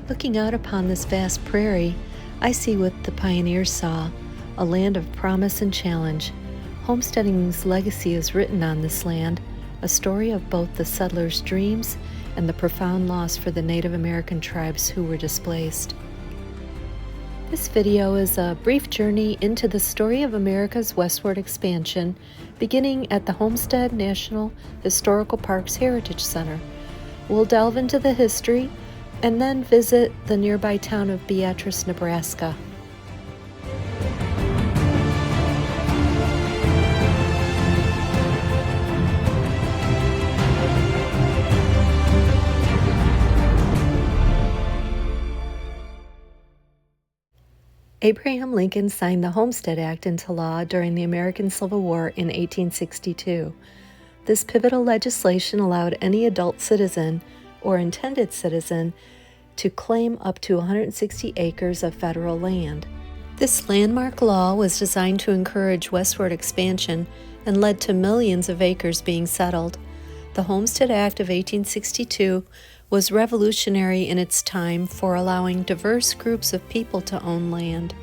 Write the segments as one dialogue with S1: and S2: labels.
S1: Looking out upon this vast prairie, I see what the pioneers saw, a land of promise and challenge. Homesteading's legacy is written on this land, a story of both the settlers' dreams and the profound loss for the Native American tribes who were displaced. This video is a brief journey into the story of America's westward expansion, beginning at the Homestead National Historical Park's Heritage Center. We'll delve into the history and then visit the nearby town of Beatrice, Nebraska. Abraham Lincoln signed the Homestead Act into law during the American Civil War in 1862. This pivotal legislation allowed any adult citizen or intended citizen to claim up to 160 acres of federal land. This landmark law was designed to encourage westward expansion and led to millions of acres being settled. The Homestead Act of 1862 was revolutionary in its time for allowing diverse groups of people to own land,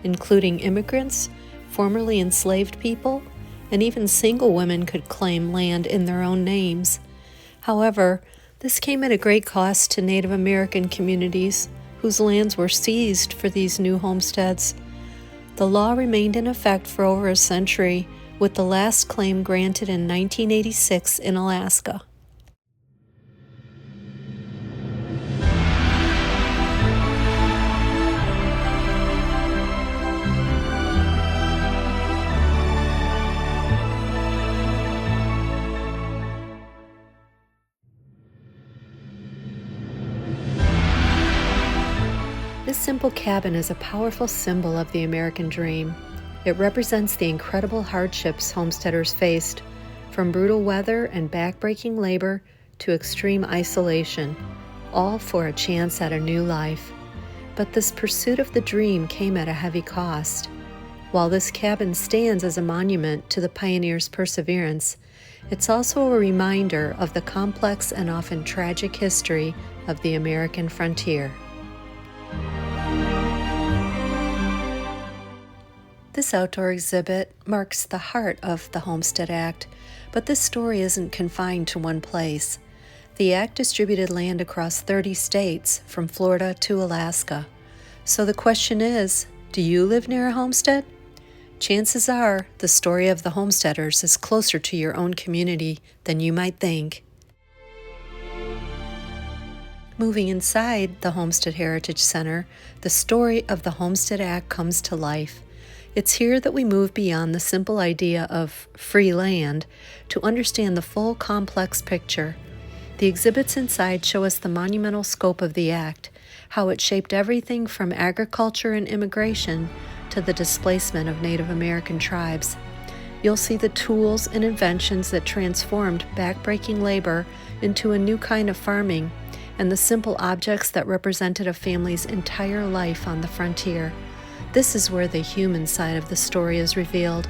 S1: including immigrants, formerly enslaved people, and even single women could claim land in their own names. However, this came at a great cost to Native American communities whose lands were seized for these new homesteads. The law remained in effect for over a century, with the last claim granted in 1986 in Alaska. This simple cabin is a powerful symbol of the American dream. It represents the incredible hardships homesteaders faced, from brutal weather and backbreaking labor to extreme isolation, all for a chance at a new life. But this pursuit of the dream came at a heavy cost. While this cabin stands as a monument to the pioneers' perseverance, it's also a reminder of the complex and often tragic history of the American frontier. This outdoor exhibit marks the heart of the Homestead Act, but this story isn't confined to one place. The Act distributed land across 30 states, from Florida to Alaska. So the question is, do you live near a homestead? Chances are the story of the homesteaders is closer to your own community than you might think. Moving inside the Homestead Heritage Center, the story of the Homestead Act comes to life. It's here that we move beyond the simple idea of free land to understand the full complex picture. The exhibits inside show us the monumental scope of the act, how it shaped everything from agriculture and immigration to the displacement of Native American tribes. You'll see the tools and inventions that transformed backbreaking labor into a new kind of farming, and the simple objects that represented a family's entire life on the frontier. This is where the human side of the story is revealed,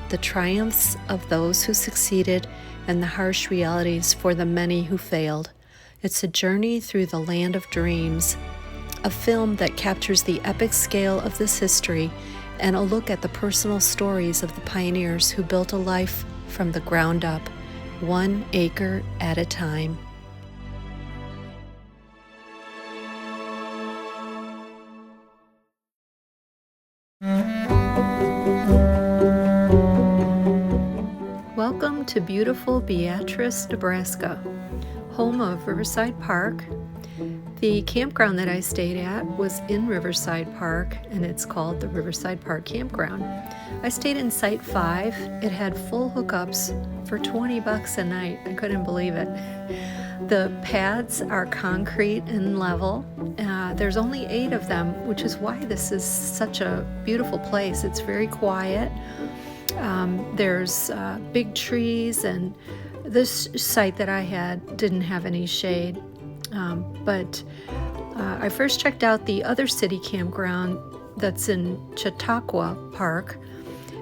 S1: the triumphs of those who succeeded and the harsh realities for the many who failed. It's a journey through the land of dreams, a film that captures the epic scale of this history and a look at the personal stories of the pioneers who built a life from the ground up, 1 acre at a time. Welcome to beautiful Beatrice, Nebraska, home of Riverside Park. The campground that I stayed at was in Riverside Park, and it's called the Riverside Park Campground. I stayed in Site 5. It had full hookups for $20 a night. I couldn't believe it. The pads are concrete and level. There's only 8 of them, which is why this is such a beautiful place. It's very quiet. There's big trees, and this site that I had didn't have any shade. But I first checked out the other city campground that's in Chautauqua Park,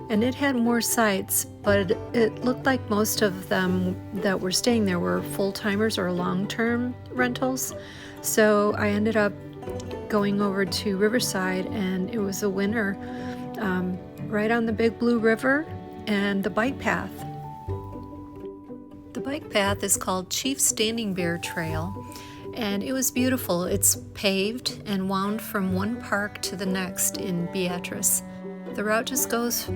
S1: and it had more sites, but it looked like most of them that were staying there were full-timers or long-term rentals. So I ended up going over to Riverside, and it was a winner right on the Big Blue River and the bike path. The bike path is called Chief Standing Bear Trail, and it was beautiful. It's paved and wound from one park to the next in Beatrice. The route just goes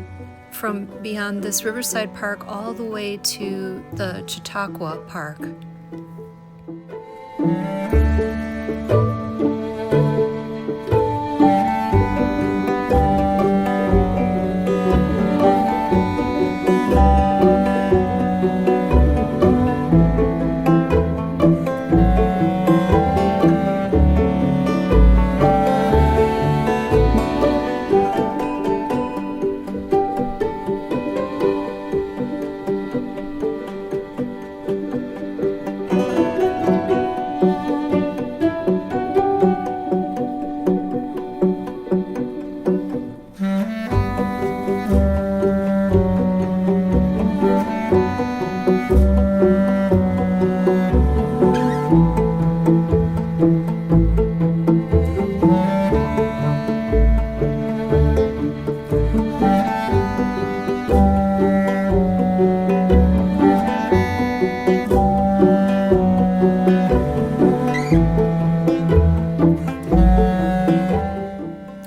S1: from beyond this Riverside Park all the way to the Chautauqua Park.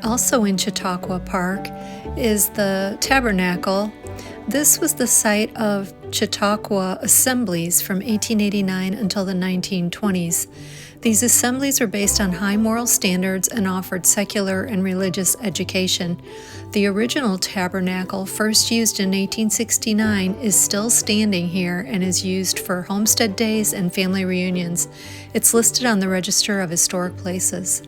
S1: Also in Chautauqua Park is the Tabernacle. This was the site of Chautauqua assemblies from 1889 until the 1920s. These assemblies were based on high moral standards and offered secular and religious education. The original tabernacle, first used in 1869, is still standing here and is used for homestead days and family reunions. It's listed on the Register of Historic Places.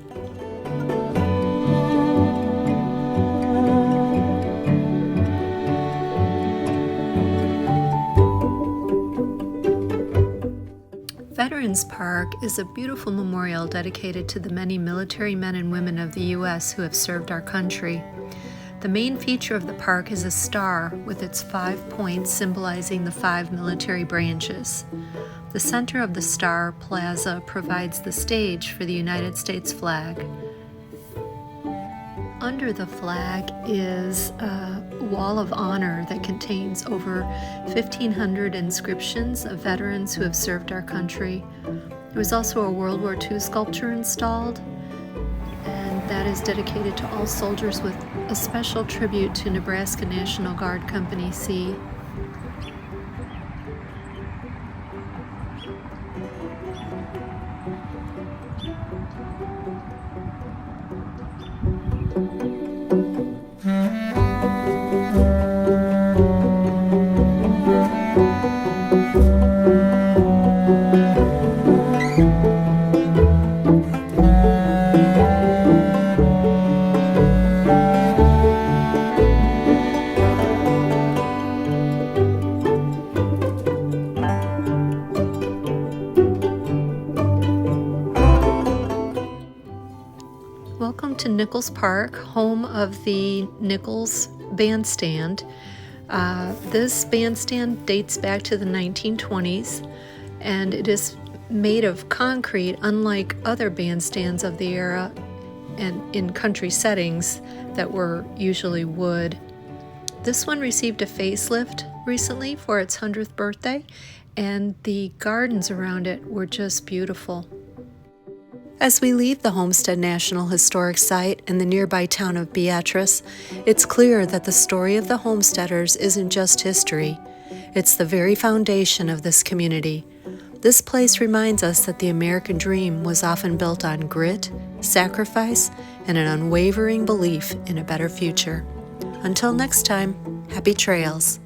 S1: Veterans Park is a beautiful memorial dedicated to the many military men and women of the U.S. who have served our country. The main feature of the park is a star with its 5 points symbolizing the 5 military branches. The center of the star plaza provides the stage for the United States flag. Under the flag is a wall of honor that contains over 1,500 inscriptions of veterans who have served our country. There was also a World War II sculpture installed, and that is dedicated to all soldiers with a special tribute to Nebraska National Guard Company C. Welcome to Nichols Park, home of the Nichols Bandstand. This bandstand dates back to the 1920s, and it is made of concrete, unlike other bandstands of the era and in country settings that were usually wood. This one received a facelift recently for its 100th birthday, and the gardens around it were just beautiful. As we leave the Homestead National Historic Site in the nearby town of Beatrice, it's clear that the story of the homesteaders isn't just history. It's the very foundation of this community. This place reminds us that the American dream was often built on grit, sacrifice, and an unwavering belief in a better future. Until next time, happy trails.